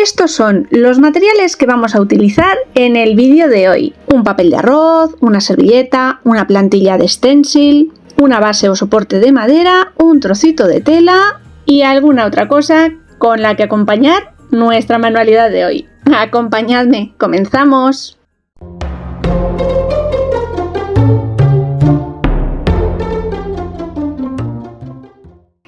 Estos son los materiales que vamos a utilizar en el vídeo de hoy. Un papel de arroz, una servilleta, una plantilla de stencil, una base o soporte de madera, un trocito de tela y alguna otra cosa con la que acompañar nuestra manualidad de hoy. Acompañadme, comenzamos.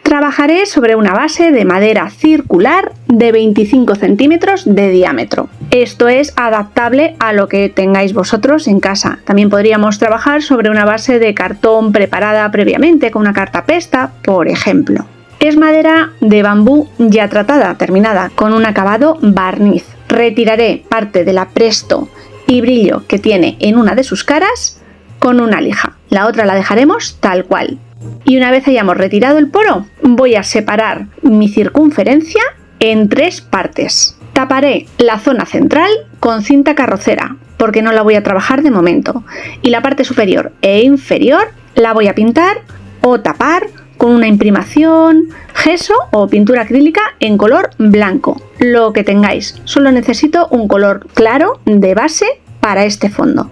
Trabajaré sobre una base de madera circular de 25 centímetros de diámetro. Esto es adaptable a lo que tengáis vosotros en casa. También podríamos trabajar sobre una base de cartón preparada previamente con una cartapesta, por ejemplo. Es madera de bambú ya tratada, terminada, con un acabado barniz. Retiraré parte del apresto y brillo que tiene en una de sus caras con una lija. La otra la dejaremos tal cual. Y una vez hayamos retirado el poro, voy a separar mi circunferencia en 3 partes. Taparé la zona central con cinta carrocera, porque no la voy a trabajar de momento. Y la parte superior e inferior la voy a pintar o tapar con una imprimación, gesso o pintura acrílica en color blanco. Lo que tengáis. Solo necesito un color claro de base para este fondo.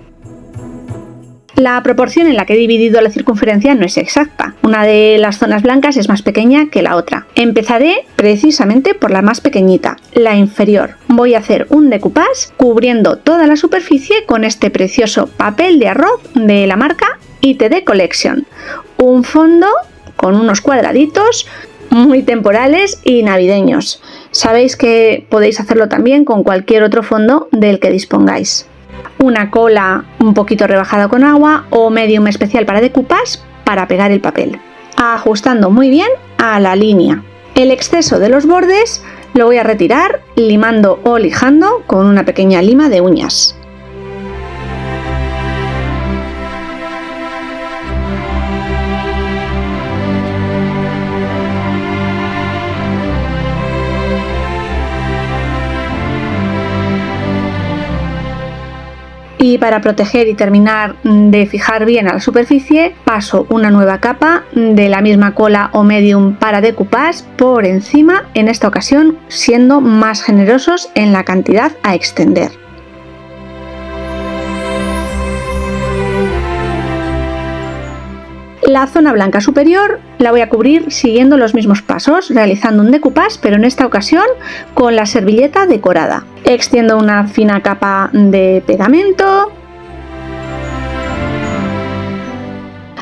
La proporción en la que he dividido la circunferencia no es exacta. Una de las zonas blancas es más pequeña que la otra. Empezaré precisamente por la más pequeñita, la inferior. Voy a hacer un decoupage cubriendo toda la superficie con este precioso papel de arroz de la marca ITD Collection. Un fondo con unos cuadraditos muy temporales y navideños. Sabéis que podéis hacerlo también con cualquier otro fondo del que dispongáis. Una cola un poquito rebajada con agua o medium especial para decoupage para pegar el papel, ajustando muy bien a la línea. El exceso de los bordes lo voy a retirar limando o lijando con una pequeña lima de uñas. Y para proteger y terminar de fijar bien a la superficie, paso una nueva capa de la misma cola o medium para decoupage por encima, en esta ocasión siendo más generosos en la cantidad a extender. La zona blanca superior la voy a cubrir siguiendo los mismos pasos, realizando un decoupage, pero en esta ocasión con la servilleta decorada. Extiendo una fina capa de pegamento,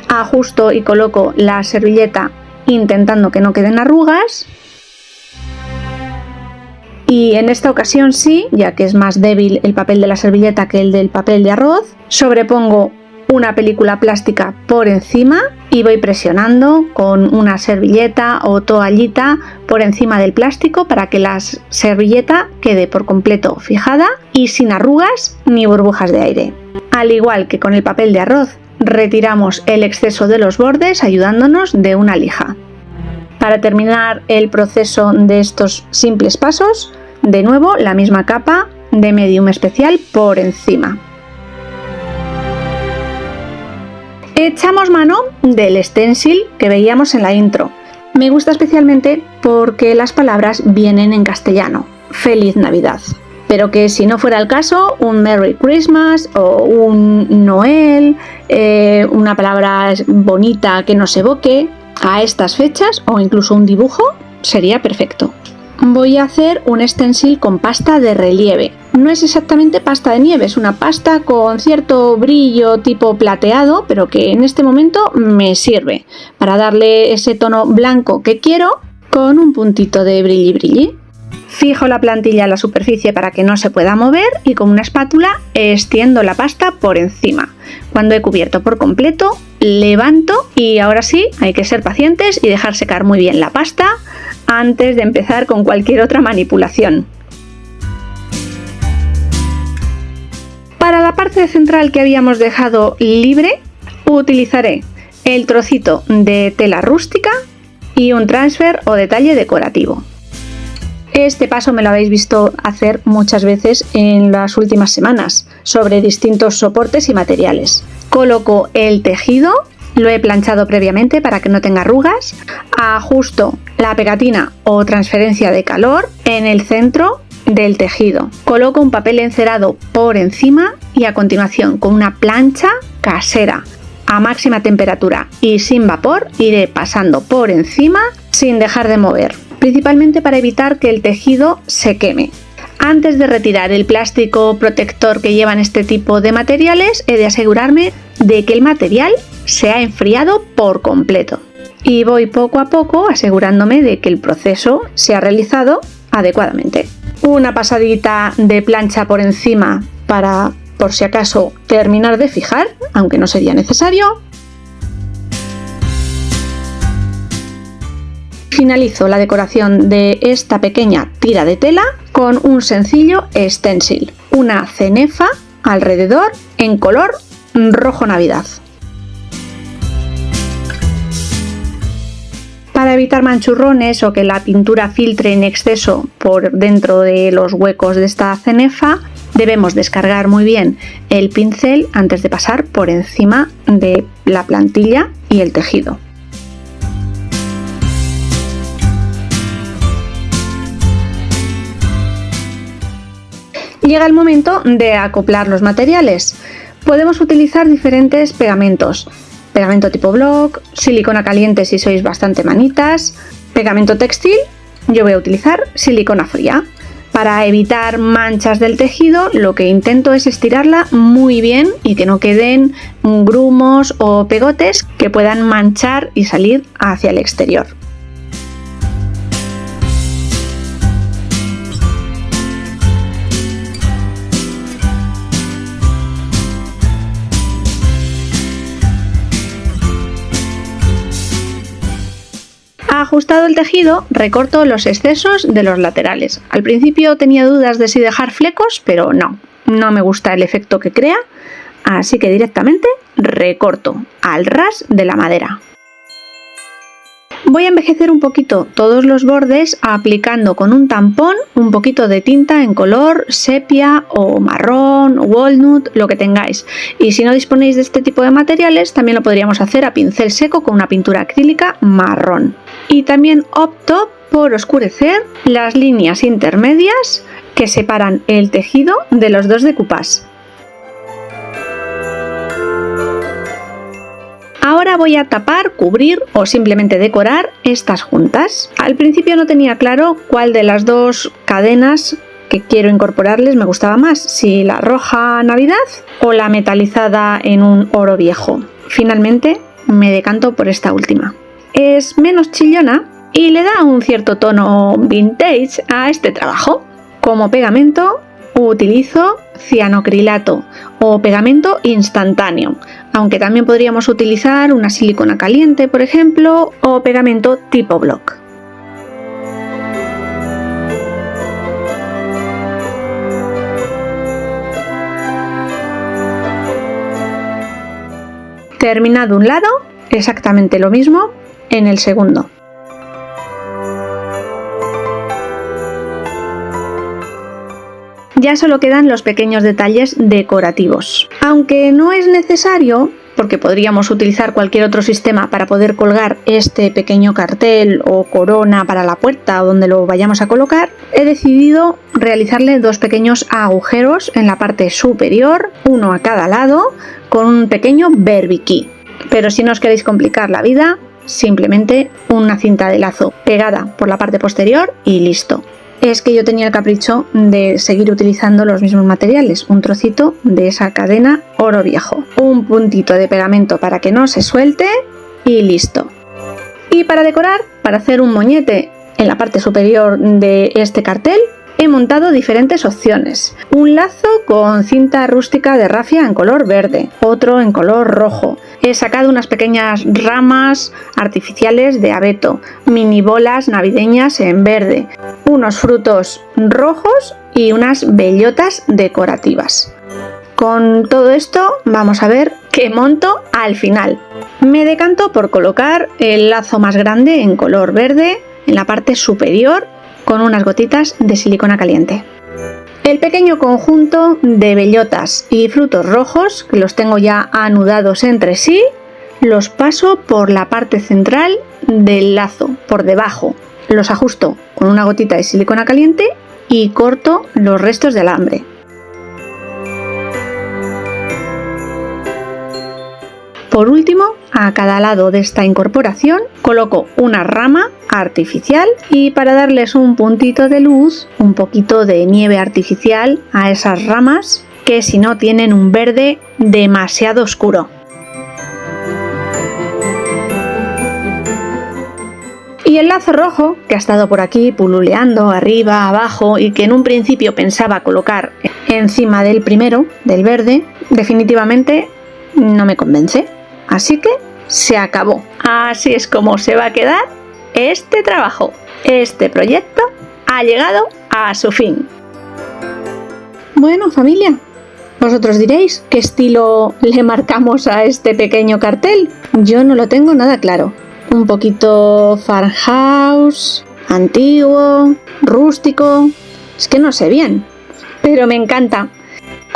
ajusto y coloco la servilleta intentando que no queden arrugas. Y en esta ocasión sí, ya que es más débil el papel de la servilleta que el del papel de arroz, sobrepongo una película plástica por encima y voy presionando con una servilleta o toallita por encima del plástico para que la servilleta quede por completo fijada y sin arrugas ni burbujas de aire. Al igual que con el papel de arroz, retiramos el exceso de los bordes ayudándonos de una lija. Para terminar el proceso de estos simples pasos, de nuevo la misma capa de medium especial por encima. Echamos mano del stencil que veíamos en la intro. Me gusta especialmente porque las palabras vienen en castellano. Feliz Navidad. Pero que si no fuera el caso, un Merry Christmas o un Noel, una palabra bonita que nos evoque a estas fechas o incluso un dibujo sería perfecto. Voy a hacer un stencil con pasta de relieve. No es exactamente pasta de nieve, es una pasta con cierto brillo tipo plateado, pero que en este momento me sirve para darle ese tono blanco que quiero con un puntito de brilli brilli. Fijo la plantilla en la superficie para que no se pueda mover y con una espátula extiendo la pasta por encima. Cuando he cubierto por completo, levanto y ahora sí hay que ser pacientes y dejar secar muy bien la pasta antes de empezar con cualquier otra manipulación. Para la parte central que habíamos dejado libre, utilizaré el trocito de tela rústica y un transfer o detalle decorativo. Este paso me lo habéis visto hacer muchas veces en las últimas semanas sobre distintos soportes y materiales. Coloco el tejido, lo he planchado previamente para que no tenga arrugas, ajusto la pegatina o transferencia de calor en el centro del tejido. Coloco un papel encerado por encima y a continuación con una plancha casera a máxima temperatura y sin vapor iré pasando por encima sin dejar de mover, principalmente para evitar que el tejido se queme. Antes de retirar el plástico protector que llevan este tipo de materiales, he de asegurarme de que el material se ha enfriado por completo. Y voy poco a poco asegurándome de que el proceso se ha realizado adecuadamente. Una pasadita de plancha por encima para, por si acaso, terminar de fijar, aunque no sería necesario. Finalizo la decoración de esta pequeña tira de tela con un sencillo stencil, una cenefa alrededor en color rojo navidad. Para evitar manchurrones o que la pintura filtre en exceso por dentro de los huecos de esta cenefa, debemos descargar muy bien el pincel antes de pasar por encima de la plantilla y el tejido. Llega el momento de acoplar los materiales. Podemos utilizar diferentes pegamentos. Pegamento tipo block, silicona caliente si sois bastante manitas, pegamento textil, yo voy a utilizar silicona fría. Para evitar manchas del tejido, lo que intento es estirarla muy bien y que no queden grumos o pegotes que puedan manchar y salir hacia el exterior. Ajustado el tejido, recorto los excesos de los laterales. Al principio tenía dudas de si dejar flecos, pero no me gusta el efecto que crea, así que directamente recorto al ras de la madera. Voy a envejecer un poquito todos los bordes aplicando con un tampón un poquito de tinta en color sepia o marrón, walnut, lo que tengáis. Y si no disponéis de este tipo de materiales, también lo podríamos hacer a pincel seco con una pintura acrílica marrón. Y también opto por oscurecer las líneas intermedias que separan el tejido de los dos decoupage. Ahora voy a tapar, cubrir o simplemente decorar estas juntas. Al principio no tenía claro cuál de las dos cadenas que quiero incorporarles me gustaba más, si la roja Navidad o la metalizada en un oro viejo. Finalmente me decanto por esta última. Es menos chillona y le da un cierto tono vintage a este trabajo. Como pegamento utilizo cianocrilato o pegamento instantáneo, aunque también podríamos utilizar una silicona caliente, por ejemplo, o pegamento tipo block. Terminado un lado, exactamente lo mismo en el segundo. Ya solo quedan los pequeños detalles decorativos. Aunque no es necesario, porque podríamos utilizar cualquier otro sistema para poder colgar este pequeño cartel o corona para la puerta o donde lo vayamos a colocar, he decidido realizarle dos pequeños agujeros en la parte superior, uno a cada lado, con un pequeño berbiquí. Pero si no os queréis complicar la vida, simplemente una cinta de lazo pegada por la parte posterior y listo. Es que yo tenía el capricho de seguir utilizando los mismos materiales, un trocito de esa cadena oro viejo, un puntito de pegamento para que no se suelte y listo. Y para decorar, para hacer un moñete en la parte superior de este cartel, he montado diferentes opciones. Un lazo con cinta rústica de rafia en color verde, otro en color rojo. He sacado unas pequeñas ramas artificiales de abeto, mini bolas navideñas en verde, unos frutos rojos y unas bellotas decorativas. Con todo esto vamos a ver qué monto al final. Me decanto por colocar el lazo más grande en color verde en la parte superior con unas gotitas de silicona caliente. El pequeño conjunto de bellotas y frutos rojos, que los tengo ya anudados entre sí, los paso por la parte central del lazo, por debajo. Los ajusto con una gotita de silicona caliente y corto los restos de alambre. Por último, a cada lado de esta incorporación coloco una rama artificial y para darles un puntito de luz, un poquito de nieve artificial a esas ramas que si no tienen un verde demasiado oscuro. Y el lazo rojo, que ha estado por aquí pululeando arriba, abajo y que en un principio pensaba colocar encima del primero, del verde, definitivamente no me convence. Así que se acabó. Así es como se va a quedar este trabajo. Este proyecto ha llegado a su fin. Bueno, familia, vosotros diréis qué estilo le marcamos a este pequeño cartel. Yo no lo tengo nada claro. Un poquito farmhouse, antiguo, rústico. Es que no sé bien, pero me encanta.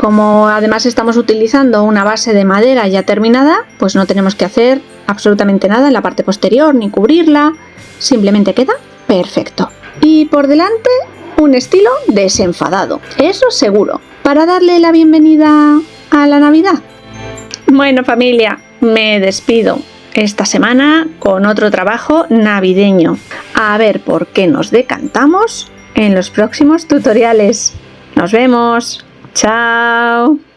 Como además estamos utilizando una base de madera ya terminada, pues no tenemos que hacer absolutamente nada en la parte posterior ni cubrirla, simplemente queda perfecto. Y por delante un estilo desenfadado, eso seguro, para darle la bienvenida a la Navidad. Bueno, familia, me despido esta semana con otro trabajo navideño. A ver por qué nos decantamos en los próximos tutoriales. Nos vemos. Chao.